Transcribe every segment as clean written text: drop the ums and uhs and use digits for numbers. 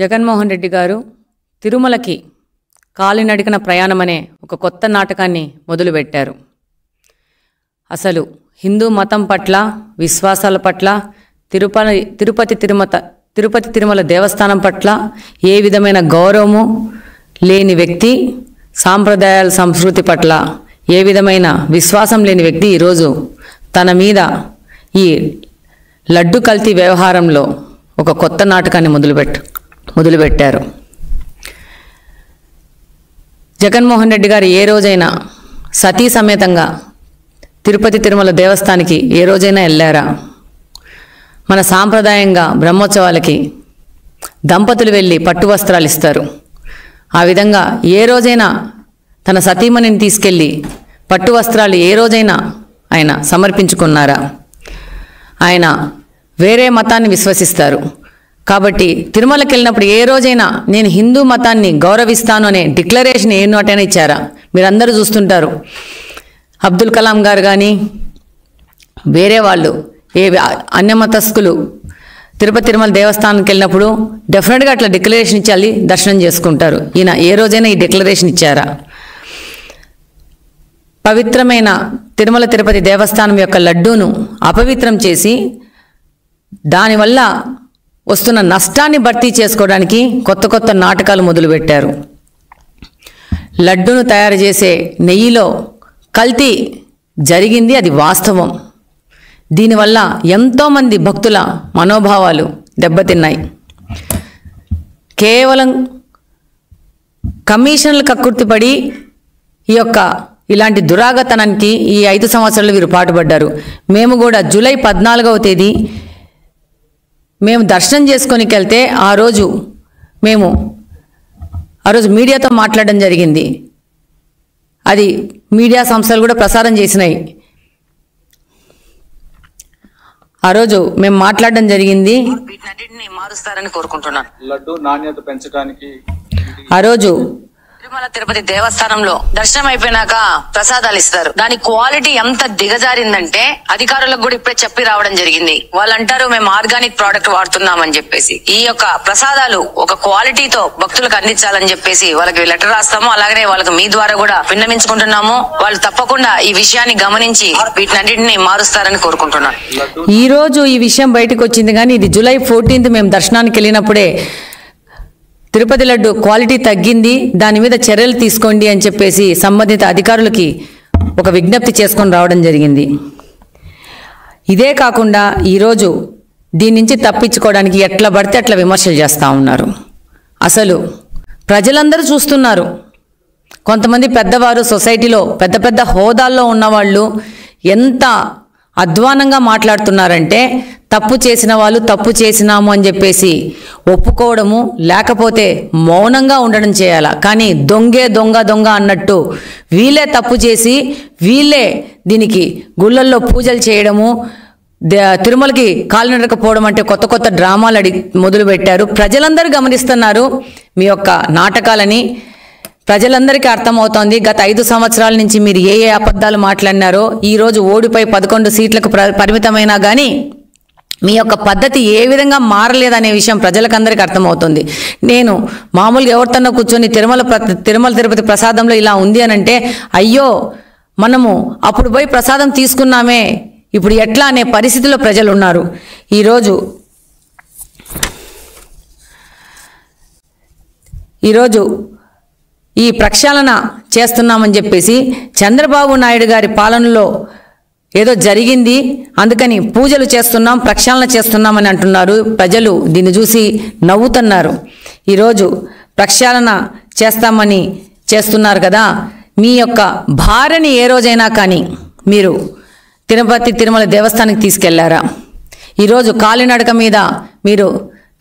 జగన్మోహన్ రెడ్డి గారు తిరుమలకి కాలినడకన ప్రయాణమనే ఒక కొత్త నాటకాన్ని మొదలుపెట్టారు. అసలు హిందూ మతం పట్ల, విశ్వాసాల పట్ల, తిరుపతి తిరుమల దేవస్థానం పట్ల ఏ విధమైన గౌరవము లేని వ్యక్తి, సాంప్రదాయాల సంస్కృతి పట్ల ఏ విధమైన విశ్వాసం లేని వ్యక్తి ఈరోజు తన మీద ఈ లడ్డు కల్తీ వ్యవహారంలో ఒక కొత్త నాటకాన్ని మొదలుపెట్టారు. జగన్మోహన్ రెడ్డి గారు ఏ రోజైనా సతీ సమేతంగా తిరుపతి తిరుమల దేవస్థానానికి ఏ రోజైనా వెళ్ళారా? మన సాంప్రదాయంగా బ్రహ్మోత్సవాలకి దంపతులు వెళ్ళి పట్టు వస్త్రాలు ఇస్తారు. ఆ విధంగా ఏ రోజైనా తన సతీమణిని తీసుకెళ్ళి పట్టు వస్త్రాలు ఏ రోజైనా ఆయన సమర్పించుకున్నారా? ఆయన వేరే మతాన్ని విశ్వసిస్తారు కాబట్టి తిరుమలకి వెళ్ళినప్పుడు ఏ రోజైనా నేను హిందూ మతాన్ని గౌరవిస్తాను అనే డిక్లరేషన్ ఏ నోటైనా ఇచ్చారా? మీరందరూ చూస్తుంటారు. అబ్దుల్ కలాం గారు కానీ వేరే వాళ్ళు అన్యమతస్థులు తిరుపతి తిరుమల దేవస్థానానికి వెళ్ళినప్పుడు డెఫినెట్గా అట్లా డిక్లరేషన్ ఇచ్చాలి, దర్శనం చేసుకుంటారు. ఈయన ఏ రోజైనా ఈ డిక్లరేషన్ ఇచ్చారా? పవిత్రమైన తిరుమల తిరుపతి దేవస్థానం యొక్క లడ్డూను అపవిత్రం చేసి దానివల్ల వస్తున్న నష్టాన్ని భర్తీ చేసుకోవడానికి కొత్త కొత్త నాటకాలు మొదలుపెట్టారు. లడ్డూను తయారు చేసే నెయ్యిలో కల్తీ జరిగింది, అది వాస్తవం. దీనివల్ల ఎంతోమంది భక్తుల మనోభావాలు దెబ్బతిన్నాయి. కేవలం కమిషన్లు కక్కుర్తిపడి ఇలాంటి దురాగతనానికి ఈ 5 సంవత్సరాలు వీరు పాటుపడ్డారు. మేము కూడా జూలై 14వ తేదీ మేము దర్శనం చేసుకొనికి వెళ్తే ఆ రోజు మీడియాతో మాట్లాడడం జరిగింది. అది మీడియా సంస్థలు కూడా ప్రసారం చేసినాయి. ఆ రోజు మేము మాట్లాడడం జరిగింది. వీటినన్నిటిని మారుస్తారని కోరుకుంటున్నాను. లడ్డు నాణ్యత పెంచడానికి ఆ రోజు తిరుమల తిరుపతి దేవస్థానంలో దర్శనం అయిపోయినాక ప్రసాదాలు ఇస్తారు. దాని క్వాలిటీ ఎంత దిగజారిందంటే అధికారులకు కూడా ఇప్పుడే చెప్పి రావడం జరిగింది. వాళ్ళు అంటారు మేము ఆర్గానిక్ ప్రోడక్ట్ వాడుతున్నామని చెప్పేసి. ఈ యొక్క ప్రసాదాలు ఒక క్వాలిటీతో భక్తులకు అందించాలని చెప్పేసి వాళ్ళకి లెటర్ రాస్తాము. అలాగనే వాళ్ళకి మీ ద్వారా కూడా విన్నవించుకుంటున్నాము. వాళ్ళు తప్పకుండా ఈ విషయాన్ని గమనించి వీటినన్నిటిని మారుస్తారని కోరుకుంటున్నాను. ఈ రోజు ఈ విషయం బయటకు వచ్చింది, కానీ ఇది జూలై 14th మేము దర్శనానికి వెళ్ళినప్పుడే తిరుపతి లడ్డు క్వాలిటీ తగ్గింది, దాని మీద చర్యలు తీసుకోండి అని చెప్పేసి సంబంధిత అధికారులకి ఒక విజ్ఞప్తి చేసుకొని రావడం జరిగింది. ఇదే కాకుండా ఈరోజు దీని నుంచి తప్పించుకోవడానికి ఎట్లా పడితే అట్లా విమర్శలు చేస్తూ ఉన్నారు. అసలు ప్రజలందరూ చూస్తున్నారు. కొంతమంది పెద్దవారు సొసైటీలో పెద్ద పెద్ద హోదాల్లో ఉన్నవాళ్ళు ఎంత అధ్వానంగా మాట్లాడుతున్నారంటే తప్పు చేసిన వాళ్ళు తప్పు చేసినాము అని చెప్పేసి ఒప్పుకోవడము, లేకపోతే మౌనంగా ఉండడం చేయాలా. కానీ దొంగ అన్నట్టు వీళ్ళే తప్పు చేసి వీళ్ళే దీనికి గుళ్ళల్లో పూజలు చేయడము, తిరుమలకి కాలినడకపోవడం అంటే కొత్త కొత్త డ్రామాలు మొదలుపెట్టారు. ప్రజలందరూ గమనిస్తున్నారు మీ యొక్క నాటకాలని. ప్రజలందరికీ అర్థమవుతోంది గత 5 సంవత్సరాల నుంచి మీరు ఏ అబద్ధాలు మాట్లాడినారో. ఈరోజు ఓడిపోయి 11 సీట్లకు పరిమితమైనా కానీ మీ యొక్క పద్ధతి ఏ విధంగా మారలేదనే విషయం ప్రజలకందరికీ అర్థమవుతుంది. నేను మామూలుగా ఎవరితోనో కూర్చొని తిరుమల తిరుపతి ప్రసాదంలో ఇలా ఉంది అని అంటే, అయ్యో మనము అప్పుడు పోయి ప్రసాదం తీసుకున్నామే, ఇప్పుడు ఎట్లా అనే పరిస్థితిలో ప్రజలు ఉన్నారు. ఈరోజు ఈ ప్రక్షాళన చేస్తున్నామని చెప్పేసి చంద్రబాబు నాయుడు గారి పాలనలో ఏదో జరిగింది, అందుకని పూజలు చేస్తున్నాం, ప్రక్షాళన చేస్తున్నామని అంటున్నారు. ప్రజలు దీన్ని చూసి నవ్వుతున్నారు. ఈరోజు ప్రక్షాళన చేస్తామని చేస్తున్నారు కదా, మీ యొక్క భార్యని ఏ రోజైనా కానీ మీరు తిరుపతి తిరుమల దేవస్థానానికి తీసుకెళ్లారా? ఈరోజు కాలినడక మీద మీరు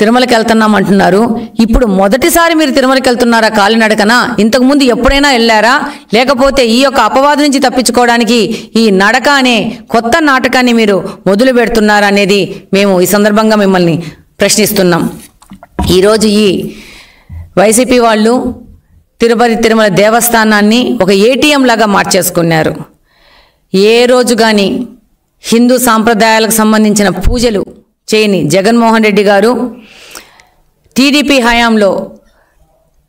తిరుమలకి వెళ్తున్నాం అంటున్నారు. ఇప్పుడు మొదటిసారి మీరు తిరుమలకి వెళ్తున్నారా కాలినడకన? ఇంతకుముందు ఎప్పుడైనా వెళ్ళారా? లేకపోతే ఈ యొక్క అపవాదు నుంచి తప్పించుకోవడానికి ఈ నడక అనే కొత్త నాటకాన్ని మీరు మొదలు పెడుతున్నారా అనేది మేము ఈ సందర్భంగా మిమ్మల్ని ప్రశ్నిస్తున్నాం. ఈరోజు ఈ వైసీపీ వాళ్ళు తిరుపతి తిరుమల దేవస్థానాన్ని ఒక ATM లాగా మార్చేసుకున్నారు. ఏ రోజు కానీ హిందూ సాంప్రదాయాలకు సంబంధించిన పూజలు చేయని జగన్మోహన్ రెడ్డి గారు టీడీపీ హయాంలో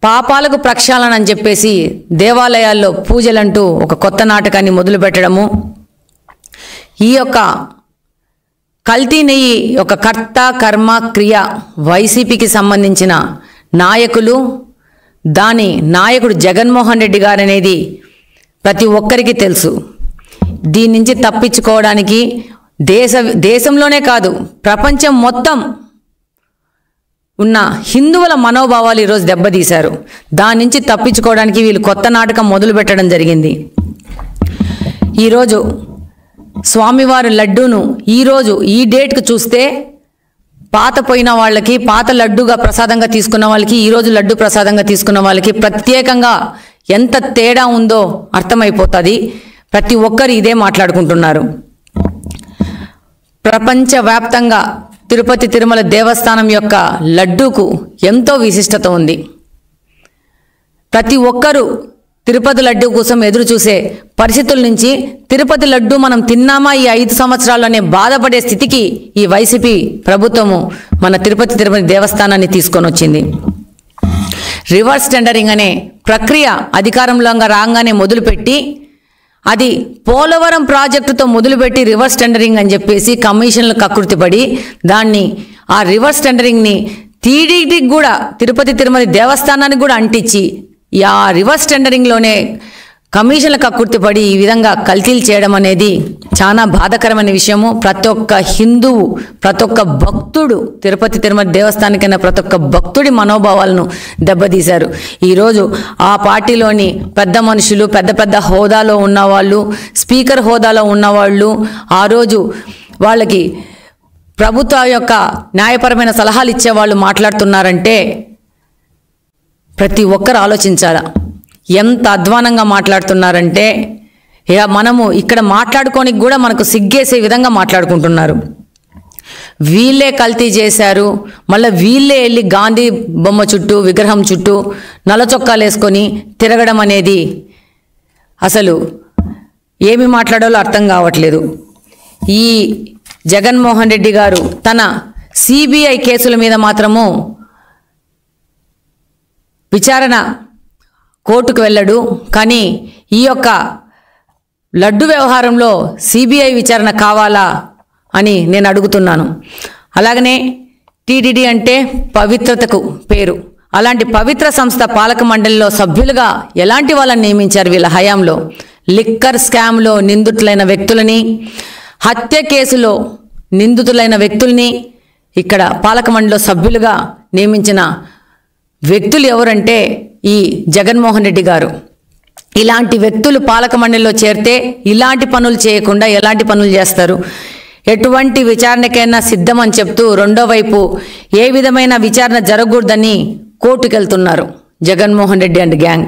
పాపాలకు ప్రక్షాళన అని చెప్పేసి దేవాలయాల్లో పూజలంటూ ఒక కొత్త నాటకాన్ని మొదలుపెట్టడము, ఈ యొక్క కల్తీ నెయ్యి యొక్క కర్త కర్మ క్రియ వైసీపీకి సంబంధించిన నాయకులు, దాని నాయకుడు జగన్మోహన్ రెడ్డి గారు అనేది ప్రతి ఒక్కరికి తెలుసు. దీని నుంచి తప్పించుకోవడానికి దేశంలోనే కాదు ప్రపంచం మొత్తం ఉన్న హిందువుల మనోభావాలు ఈరోజు దెబ్బతీశారు. దాని నుంచి తప్పించుకోవడానికి వీళ్ళు కొత్త నాటకం మొదలు పెట్టడం జరిగింది. ఈరోజు స్వామివారి లడ్డూను ఈరోజు ఈ డేట్కు చూస్తే పాత పోయిన వాళ్ళకి, పాత లడ్డూగా ప్రసాదంగా తీసుకున్న వాళ్ళకి, ఈరోజు లడ్డు ప్రసాదంగా తీసుకున్న వాళ్ళకి ప్రత్యేకంగా ఎంత తేడా ఉందో అర్థమైపోతుంది. ప్రతి ఒక్కరు ఇదే మాట్లాడుకుంటున్నారు. ప్రపంచవ్యాప్తంగా తిరుపతి తిరుమల దేవస్థానం యొక్క లడ్డూకు ఎంతో విశిష్టత ఉంది. ప్రతి ఒక్కరూ తిరుపతి లడ్డూ కోసం ఎదురు చూసే పరిస్థితుల నుంచి తిరుపతి లడ్డూ మనం తిన్నామా ఈ 5 సంవత్సరాల్లోనే బాధపడే స్థితికి ఈ వైసీపీ ప్రభుత్వము మన తిరుపతి దేవస్థానాన్ని తీసుకొని వచ్చింది. రివర్స్ టెండరింగ్ అనే ప్రక్రియ అధికారంలో రాగానే మొదలుపెట్టి, అది పోలవరం ప్రాజెక్టుతో మొదలుపెట్టి రివర్స్ టెండరింగ్ అని చెప్పేసి కమిషన్లు కకృతిపడి దాన్ని ఆ రివర్స్ టెండరింగ్ని టీడీడీకి కూడా తిరుపతి తిరుమల దేవస్థానానికి కూడా అంటించి ఆ రివర్స్ టెండరింగ్లోనే కమిషన్ల కక్కుర్తిపడి ఈ విధంగా కల్తీలు చేయడం అనేది చాలా బాధాకరమైన విషయము. ప్రతి ఒక్క హిందువు, ప్రతి ఒక్క భక్తుడు, తిరుపతి తిరుమల దేవస్థానికైనా ప్రతి ఒక్క భక్తుడి మనోభావాలను దెబ్బతీశారు. ఈరోజు ఆ పార్టీలోని పెద్ద మనుషులు, పెద్ద పెద్ద హోదాలో ఉన్నవాళ్ళు, స్పీకర్ హోదాలో ఉన్నవాళ్ళు ఆ రోజు వాళ్ళకి ప్రభుత్వ యొక్క న్యాయపరమైన సలహాలు ఇచ్చేవాళ్ళు మాట్లాడుతున్నారంటే ప్రతి ఒక్కరు ఆలోచించాలా. ఎంత అధ్వానంగా మాట్లాడుతున్నారంటే ఇక మనము ఇక్కడ మాట్లాడుకోనికి కూడా మనకు సిగ్గేసే విధంగా మాట్లాడుకుంటున్నారు. వీళ్ళే కల్తీ చేశారు, మళ్ళీ వీళ్ళే వెళ్ళి గాంధీ బొమ్మ చుట్టూ, విగ్రహం చుట్టూ నల్ల చొక్కాలు వేసుకొని తిరగడం అనేది అసలు ఏమి మాట్లాడాలో అర్థం కావట్లేదు. ఈ జగన్మోహన్ రెడ్డి గారు తన సిబిఐ కేసుల మీద మాత్రము విచారణ కోర్టుకు వెళ్ళడు, కానీ ఈ యొక్క లడ్డు వ్యవహారంలో సిబిఐ విచారణ కావాలా అని నేను అడుగుతున్నాను. అలాగనే టీటీడీ అంటే పవిత్రతకు పేరు. అలాంటి పవిత్ర సంస్థ పాలక మండలిలో సభ్యులుగా ఎలాంటి వాళ్ళని నియమించారు వీళ్ళ హయాంలో? లిక్కర్ స్కామ్లో నిందితులైన వ్యక్తులని, హత్య కేసులో నిందితులైన వ్యక్తుల్ని ఇక్కడ పాలక మండలిలో సభ్యులుగా నియమించిన వ్యక్తులు ఎవరంటే ఈ జగన్మోహన్ రెడ్డి గారు. ఇలాంటి వ్యక్తులు పాలక మండలిలో చేరితే ఇలాంటి పనులు చేయకుండా ఎలాంటి పనులు చేస్తారు? ఎటువంటి విచారణకైనా సిద్ధమని చెప్తూ రెండో వైపు ఏ విధమైన విచారణ జరగకూడదని కోర్టుకు వెళ్తున్నారు జగన్మోహన్ రెడ్డి అండ్ గ్యాంగ్.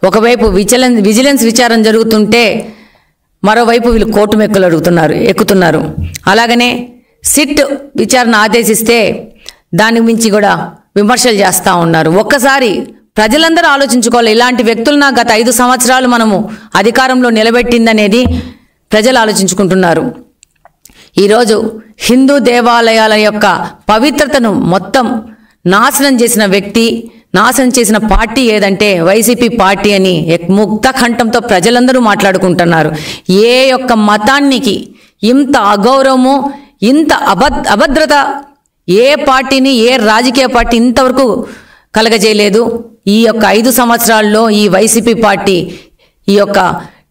ఒకవైపు విజిలెన్స్ విచారణ జరుగుతుంటే మరోవైపు వీళ్ళు కోర్టు మెక్కులు ఎక్కుతున్నారు. అలాగనే సిట్ విచారణ ఆదేశిస్తే దాని మించి కూడా విమర్శలు చేస్తూ ఉన్నారు. ఒక్కసారి ప్రజలందరూ ఆలోచించుకోవాలి. ఇలాంటి వ్యక్తులను గత 5 సంవత్సరాలు మనము అధికారంలో నిలబెట్టిందనేది ప్రజలు ఆలోచించుకుంటున్నారు. ఈరోజు హిందూ దేవాలయాల యొక్క పవిత్రతను మొత్తం నాశనం చేసిన వ్యక్తి, నాశనం చేసిన పార్టీ ఏదంటే వైసీపీ పార్టీ అని ముక్త కంఠంతో ప్రజలందరూ మాట్లాడుకుంటున్నారు. ఏ యొక్క మతానికి ఇంత అగౌరవము, ఇంత అభద్రత ఏ పార్టీని, ఏ రాజకీయ పార్టీ ఇంతవరకు కలగజేయలేదు. ఈ యొక్క 5 సంవత్సరాల్లో ఈ వైసీపీ పార్టీ ఈ యొక్క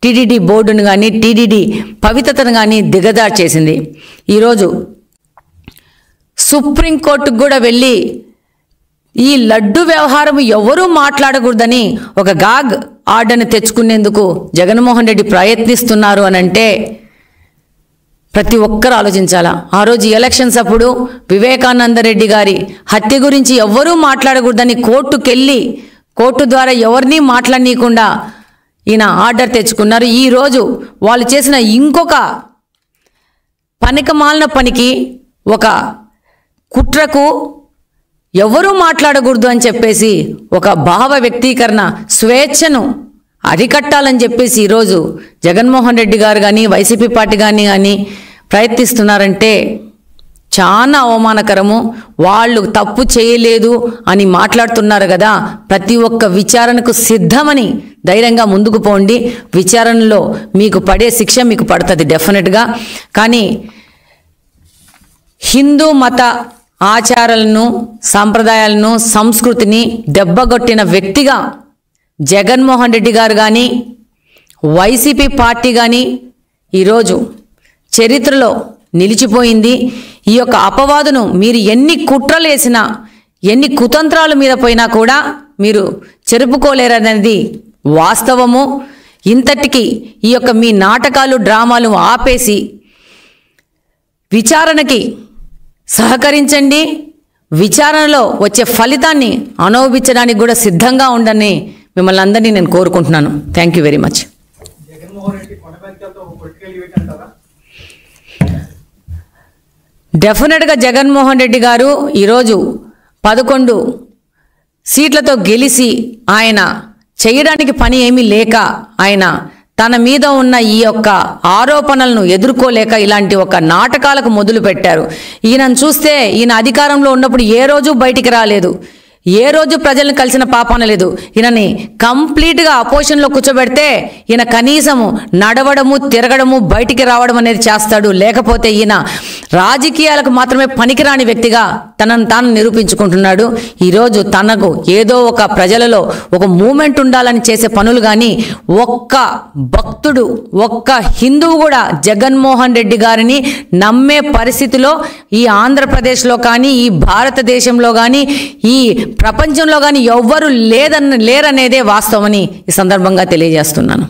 టీటీడీ బోర్డును కానీ, టీటీడీ పవిత్రతను కానీ దిగజారు చేసింది. ఈరోజు సుప్రీంకోర్టుకు కూడా వెళ్ళి ఈ లడ్డు వ్యవహారం ఎవరూ మాట్లాడకూడదని ఒక గాగ్ ఆర్డర్ని తెచ్చుకునేందుకు జగన్మోహన్ రెడ్డి ప్రయత్నిస్తున్నారు అని అంటే ప్రతి ఒక్కరు ఆలోచించాలా. ఆ రోజు ఎలక్షన్స్ అప్పుడు వివేకానంద రెడ్డి గారి హత్య గురించి ఎవ్వరూ మాట్లాడకూడదని కోర్టుకెళ్ళి కోర్టు ద్వారా ఎవరినీ మాట్లాడనీయకుండా ఈయన ఆర్డర్ తెచ్చుకున్నారు. ఈరోజు వాళ్ళు చేసిన ఇంకొక పనికిమాలిన పనికి, ఒక కుట్రకు ఎవరూ మాట్లాడకూడదు అని చెప్పేసి ఒక భావ వ్యక్తీకరణ స్వేచ్ఛను అరికట్టాలని చెప్పేసి ఈరోజు జగన్మోహన్ రెడ్డి గారు కానీ వైసీపీ పార్టీ కానీ ప్రయత్నిస్తున్నారంటే చాలా అవమానకరము. వాళ్ళు తప్పు చేయలేదు అని మాట్లాడుతున్నారు కదా, ప్రతి ఒక్క విచారణకు సిద్ధమని ధైర్యంగా ముందుకు పోండి. విచారణలో మీకు పడే శిక్ష మీకు పడుతుంది డెఫినెట్గా. కానీ హిందూ మత ఆచారాలను, సాంప్రదాయాలను, సంస్కృతిని దెబ్బగొట్టిన వ్యక్తిగా జగన్మోహన్ రెడ్డి గారు కానీ, వైసీపీ పార్టీ కానీ ఈరోజు చరిత్రలో నిలిచిపోయింది. ఈ యొక్క అపవాదును మీరు ఎన్ని కుట్రలు వేసినా, ఎన్ని కుతంత్రాల మీద పోయినా కూడా మీరు చెరుపుకోలేరనేది వాస్తవము. ఇంతటికి ఈ యొక్క మీ నాటకాలు, డ్రామాలు ఆపేసి విచారణకి సహకరించండి. విచారణలో వచ్చే ఫలితాన్ని అనుభవించడానికి కూడా సిద్ధంగా ఉండని మిమ్మల్ని అందరినీ నేను కోరుకుంటున్నాను. Thank you very much. డెఫినెట్గా జగన్మోహన్ రెడ్డి గారు ఈరోజు 11 సీట్లతో గెలిచి ఆయన చేయడానికి పని ఏమీ లేక ఆయన తన మీద ఉన్న ఈ యొక్క ఆరోపణలను ఎదుర్కోలేక ఇలాంటి ఒక నాటకాలకు మొదలు పెట్టారు. ఈయనను చూస్తే ఈయన అధికారంలో ఉన్నప్పుడు ఏ రోజు బయటికి రాలేదు, ఏ రోజు ప్రజలను కలిసిన పాపాన లేదు. ఈయనని కంప్లీట్గా అపోజిషన్లో కూర్చోబెడితే ఈయన కనీసము నడవడము, తిరగడము, బయటికి రావడం అనేది చేస్తాడు. లేకపోతే ఈయన రాజకీయాలకు మాత్రమే పనికిరాని వ్యక్తిగా తనను తాను నిరూపించుకుంటున్నాడు. ఈరోజు తనకు ఏదో ఒక ప్రజలలో ఒక మూమెంట్ ఉండాలని చేసే పనులు కానీ ఒక్క భక్తుడు, ఒక్క హిందువు కూడా జగన్మోహన్ రెడ్డి గారిని నమ్మే పరిస్థితిలో ఈ ఆంధ్రప్రదేశ్లో కానీ, ఈ భారతదేశంలో కానీ, ఈ ప్రపంచంలో కానీ ఎవ్వరూ లేరనేదే వాస్తవమని ఈ సందర్భంగా తెలియజేస్తున్నాను.